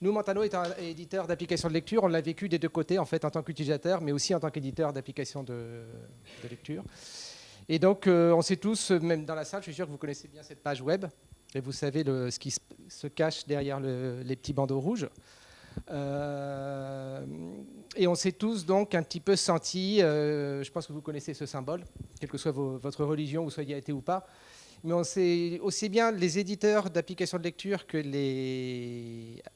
Nous, Mantano est un éditeur d'applications de lecture. On l'a vécu des deux côtés, en fait, en tant qu'utilisateur, mais aussi en tant qu'éditeur d'applications de lecture. Et donc, on sait tous, même dans la salle, je suis sûr que vous connaissez bien cette page web, et vous savez ce qui se cache derrière les petits bandeaux rouges. Et on s'est tous donc un petit peu sentis, je pense que vous connaissez ce symbole, quelle que soit votre religion, vous soyez athée ou pas, mais on sait aussi bien les éditeurs d'applications de lecture que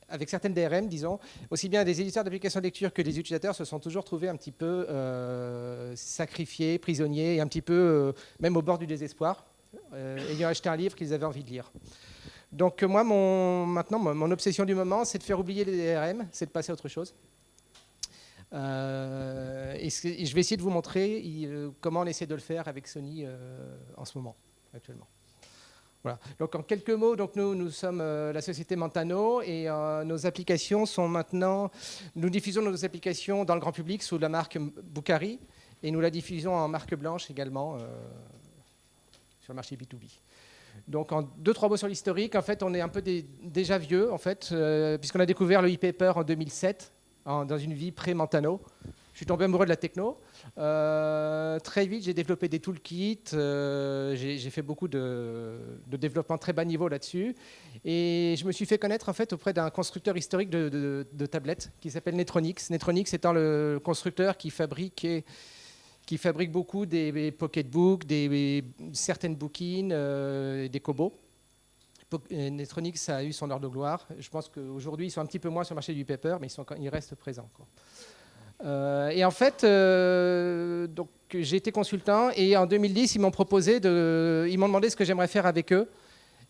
avec certaines DRM, disons, aussi bien les éditeurs d'applications de lecture que les utilisateurs se sont toujours trouvés un petit peu sacrifiés, prisonniers, et un petit peu même au bord du désespoir, ayant acheté un livre qu'ils avaient envie de lire. Donc moi, maintenant, mon obsession du moment, c'est de faire oublier les DRM, c'est de passer à autre chose. Et je vais essayer de vous montrer comment on essaie de le faire avec Sony en ce moment, actuellement. Voilà. Donc en quelques mots, donc nous sommes la société Mantano et nos applications sont maintenant... Nous diffusons nos applications dans le grand public sous la marque Boukari et nous la diffusons en marque blanche également sur le marché B2B. Donc, en 2-3 mots sur l'historique, en fait, on est un peu déjà vieux, en fait, puisqu'on a découvert le e-paper en 2007, dans une vie pré-Mantano. Je suis tombé amoureux de la techno. Très vite, j'ai développé des toolkits, j'ai fait beaucoup de développement très bas niveau là-dessus. Et je me suis fait connaître, en fait, auprès d'un constructeur historique de tablettes qui s'appelle Netronix. Netronix étant le constructeur qui fabrique beaucoup des pocketbooks, certaines bookines, des Kobo. Netronix a eu son heure de gloire. Je pense qu'aujourd'hui, ils sont un petit peu moins sur le marché du paper, mais ils restent présents. Et en fait, donc, j'ai été consultant et en 2010, ils m'ont demandé ce que j'aimerais faire avec eux.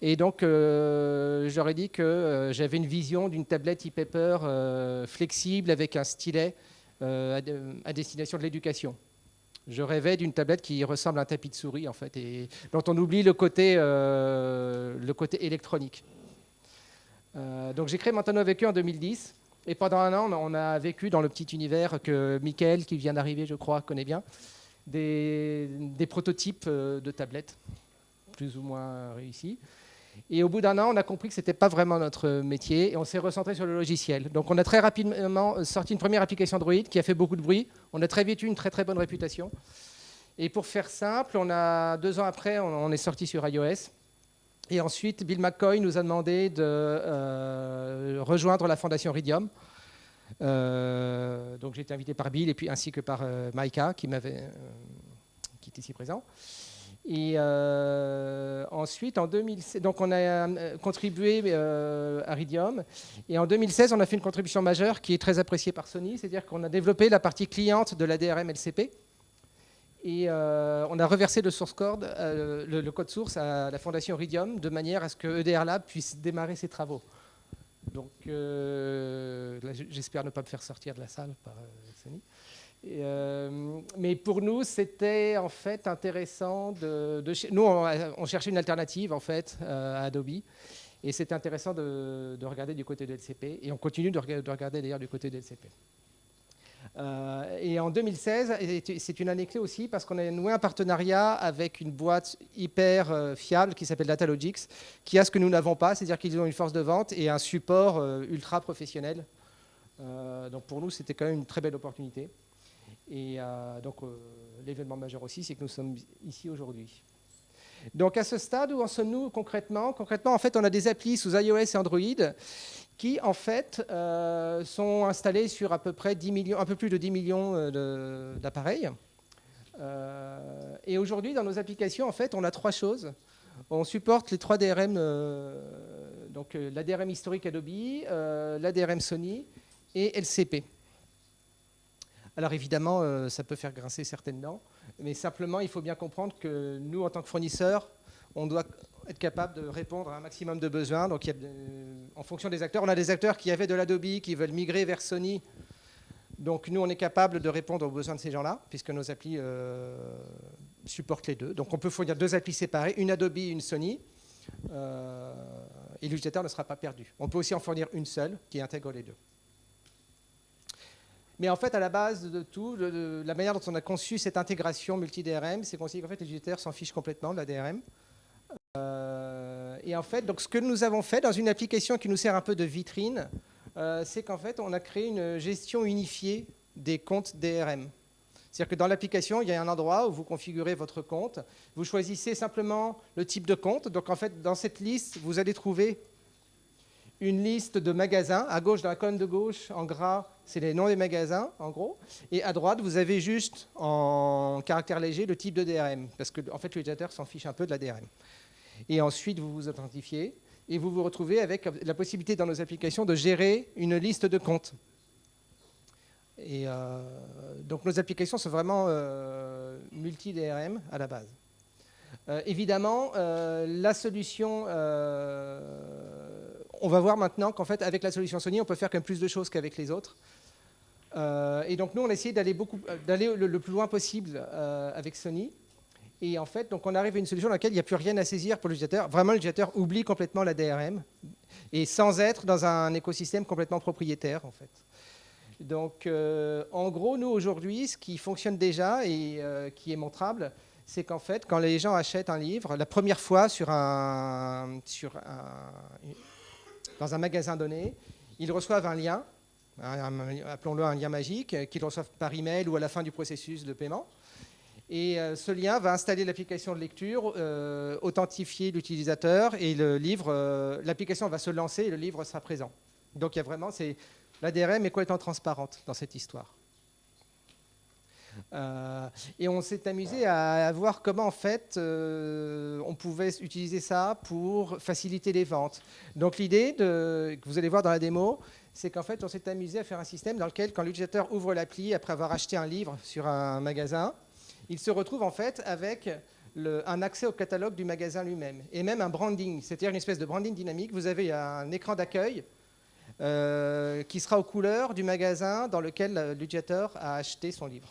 Et donc, j'aurais dit que j'avais une vision d'une tablette e-paper flexible avec un stylet à destination de l'éducation. Je rêvais d'une tablette qui ressemble à un tapis de souris, en fait, et dont on oublie le côté électronique. Donc j'ai créé Mantano avec eux en 2010, et pendant un an, on a vécu dans le petit univers que Mickaël, qui vient d'arriver, je crois, connaît bien, des prototypes de tablettes, plus ou moins réussis. Et au bout d'un an, on a compris que ce n'était pas vraiment notre métier et on s'est recentré sur le logiciel. Donc on a très rapidement sorti une première application Android qui a fait beaucoup de bruit. On a très vite eu une très très bonne réputation. Et pour faire simple, 2 ans après, on est sorti sur iOS. Et ensuite, Bill McCoy nous a demandé de rejoindre la fondation Ridium. Donc j'ai été invité par Bill et puis ainsi que par Maïka qui est ici présent. Et ensuite, en 2016, donc on a contribué à Ridium. Et en 2016, on a fait une contribution majeure qui est très appréciée par Sony, c'est-à-dire qu'on a développé la partie cliente de la DRM LCP. Et on a reversé le source code, le code source à la fondation Ridium de manière à ce que EDR Lab puisse démarrer ses travaux. Donc, là, j'espère ne pas me faire sortir de la salle par Sony. Mais pour nous, c'était en fait intéressant nous, on cherchait une alternative en fait à Adobe, et c'était intéressant de regarder du côté de LCP, et on continue de regarder d'ailleurs du côté de LCP. Et en 2016, c'est une année clé aussi parce qu'on a noué un partenariat avec une boîte hyper fiable qui s'appelle Datalogix, qui a ce que nous n'avons pas, c'est-à-dire qu'ils ont une force de vente et un support ultra professionnel. Donc pour nous, c'était quand même une très belle opportunité. Et donc, l'événement majeur aussi, c'est que nous sommes ici aujourd'hui. Donc, à ce stade, où en sommes-nous concrètement? Concrètement, en fait, on a des applis sous iOS et Android qui, en fait, sont installés sur à peu près 10 millions, un peu plus de 10 millions d'appareils. Et aujourd'hui, dans nos applications, en fait, on a 3 choses. On supporte les 3 DRM, donc la DRM historique Adobe, la DRM Sony et LCP. Alors évidemment, ça peut faire grincer certaines dents, mais simplement, il faut bien comprendre que nous, en tant que fournisseurs, on doit être capable de répondre à un maximum de besoins. Donc, en fonction des acteurs, on a des acteurs qui avaient de l'Adobe, qui veulent migrer vers Sony. Donc, nous, on est capable de répondre aux besoins de ces gens-là, puisque nos applis supportent les deux. Donc, on peut fournir 2 applis séparées, une Adobe et une Sony, et l'utilisateur ne sera pas perdu. On peut aussi en fournir une seule qui intègre les deux. Mais en fait, à la base de tout, la manière dont on a conçu cette intégration multi-DRM, c'est qu'on s'est dit qu'en fait, les utilisateurs s'en fichent complètement de la DRM. Et en fait, donc, ce que nous avons fait dans une application qui nous sert un peu de vitrine, c'est qu'en fait, on a créé une gestion unifiée des comptes DRM. C'est-à-dire que dans l'application, il y a un endroit où vous configurez votre compte. Vous choisissez simplement le type de compte. Donc, en fait, dans cette liste, vous allez trouver une liste de magasins. À gauche, dans la colonne de gauche, en gras, c'est les noms des magasins, en gros. Et à droite, vous avez juste, en caractère léger, le type de DRM. Parce que, en fait, l'utilisateur s'en fiche un peu de la DRM. Et ensuite, vous vous authentifiez. Et vous vous retrouvez avec la possibilité dans nos applications de gérer une liste de comptes. Et donc nos applications sont vraiment multi-DRM à la base. Évidemment, la solution, on va voir maintenant qu'en fait, avec la solution Sony, on peut faire quand même plus de choses qu'avec les autres. Et donc nous, on a essayé d'aller le plus loin possible avec Sony. Et en fait, donc on arrive à une solution dans laquelle il n'y a plus rien à saisir pour l'utilisateur. Vraiment, l'utilisateur oublie complètement la DRM, et sans être dans un écosystème complètement propriétaire, en fait. Donc, en gros, nous, aujourd'hui, ce qui fonctionne déjà et qui est montrable, c'est qu'en fait, quand les gens achètent un livre, la première fois dans un magasin donné, ils reçoivent un lien, appelons-le un lien magique, qu'ils reçoivent par email ou à la fin du processus de paiement. Et ce lien va installer l'application de lecture, authentifier l'utilisateur, et l'application va se lancer et le livre sera présent. Donc, il y a vraiment... La DRM est complètement transparente dans cette histoire. Et on s'est amusé à voir comment, en fait, on pouvait utiliser ça pour faciliter les ventes. Donc l'idée, que vous allez voir dans la démo, c'est qu'en fait, on s'est amusé à faire un système dans lequel, quand l'utilisateur ouvre l'appli après avoir acheté un livre sur un magasin, il se retrouve en fait avec un accès au catalogue du magasin lui-même, et même un branding, c'est-à-dire une espèce de branding dynamique. Vous avez un écran d'accueil qui sera aux couleurs du magasin dans lequel l'utilisateur a acheté son livre.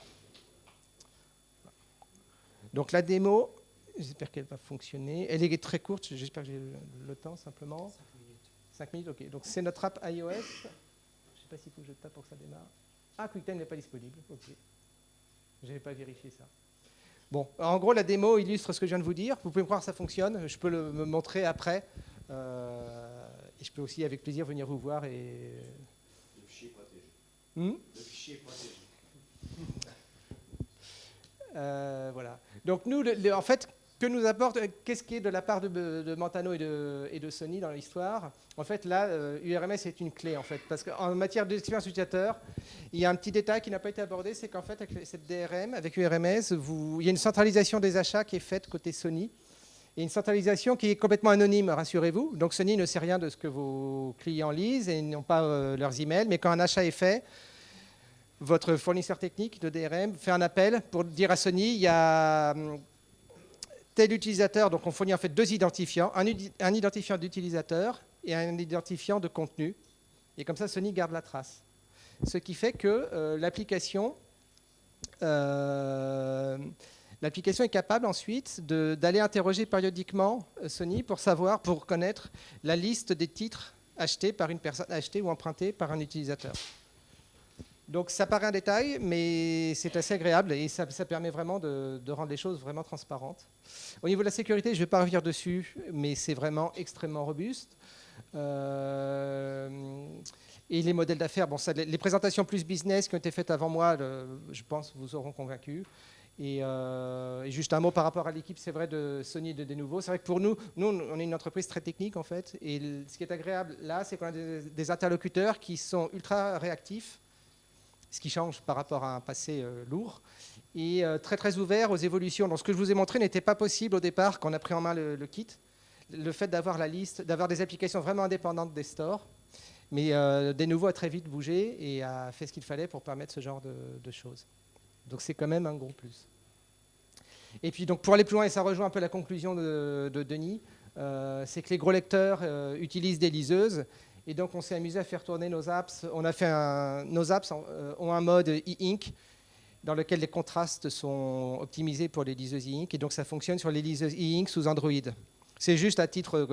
Donc la démo, j'espère qu'elle va fonctionner. Elle est très courte, j'espère que j'ai le temps simplement. 5 minutes, ok. Donc c'est notre app iOS. Je ne sais pas s'il faut que je tape pour que ça démarre. Ah, QuickTime n'est pas disponible, ok. Je n'avais pas vérifié ça. Bon, en gros, la démo illustre ce que je viens de vous dire. Vous pouvez me croire que ça fonctionne. Je peux me montrer après. Et je peux aussi, avec plaisir, venir vous voir. Le fichier est protégé. Le fichier est protégé. Voilà. Donc nous, en fait, que nous apporte, qu'est-ce qui est de la part de Mentano et de Sony dans l'histoire? En fait, là, URMS est une clé, en fait, parce qu'en matière d'expérience utilisateur, il y a un petit détail qui n'a pas été abordé, c'est qu'en fait, avec cette DRM, avec URMS, il y a une centralisation des achats qui est faite côté Sony, et une centralisation qui est complètement anonyme, rassurez-vous. Donc Sony ne sait rien de ce que vos clients lisent et n'ont pas leurs emails, mais quand un achat est fait, votre fournisseur technique de DRM fait un appel pour dire à Sony, il y a tel utilisateur, donc on fournit en fait deux identifiants, un identifiant d'utilisateur et un identifiant de contenu. Et comme ça, Sony garde la trace. Ce qui fait que l'application est capable ensuite d'aller interroger périodiquement Sony pour connaître la liste des titres achetés par une personne, achetés ou empruntés par un utilisateur. Donc ça paraît un détail, mais c'est assez agréable et ça permet vraiment de rendre les choses vraiment transparentes. Au niveau de la sécurité, je ne vais pas revenir dessus, mais c'est vraiment extrêmement robuste. Et les modèles d'affaires, bon, les présentations plus business qui ont été faites avant moi, je pense, vous auront convaincu. Et juste un mot par rapport à l'équipe, c'est vrai, de Sony et de Denuvo. C'est vrai que pour nous, on est une entreprise très technique, en fait. Et ce qui est agréable là, c'est qu'on a des interlocuteurs qui sont ultra réactifs, ce qui change par rapport à un passé lourd, et très très ouvert aux évolutions. Donc ce que je vous ai montré n'était pas possible au départ quand on a pris en main le kit. Le fait d'avoir la liste, d'avoir des applications vraiment indépendantes des stores. Mais Denuvo a très vite bougé et a fait ce qu'il fallait pour permettre ce genre de choses. Donc c'est quand même un gros plus. Et puis donc pour aller plus loin, et ça rejoint un peu la conclusion de Denis, c'est que les gros lecteurs utilisent des liseuses. Et donc on s'est amusé à faire tourner nos apps. Nos apps ont un mode e-ink dans lequel les contrastes sont optimisés pour les liseuses e-ink. Et donc ça fonctionne sur les liseuses e-ink sous Android. C'est juste à titre,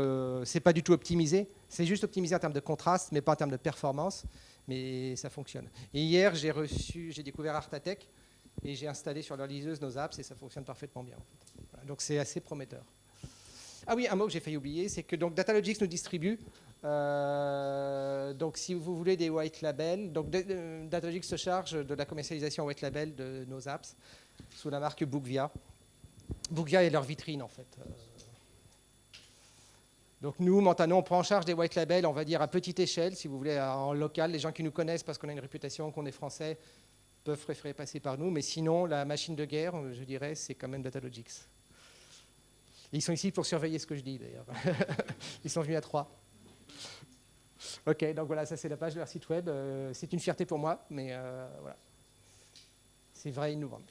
c'est pas du tout optimisé. C'est juste optimisé en termes de contraste, mais pas en termes de performance. Mais ça fonctionne. Et hier, j'ai découvert Artatech et j'ai installé sur leur liseuse nos apps et ça fonctionne parfaitement bien. En fait. Voilà, donc c'est assez prometteur. Ah oui, un mot que j'ai failli oublier, c'est que donc Datalogix nous distribue Donc, si vous voulez des white labels, donc Datalogic se charge de la commercialisation white label de nos apps sous la marque Bookvia. Bookvia est leur vitrine, en fait. Donc nous, Montano, on prend en charge des white labels, on va dire à petite échelle, si vous voulez, en local. Les gens qui nous connaissent parce qu'on a une réputation, qu'on est français, peuvent préférer passer par nous. Mais sinon, la machine de guerre, je dirais, c'est quand même Datalogics. Et ils sont ici pour surveiller ce que je dis, d'ailleurs. Ils sont venus à 3. Ok, donc voilà, ça c'est la page de leur site web. C'est une fierté pour moi, mais voilà. C'est vrai, innovant.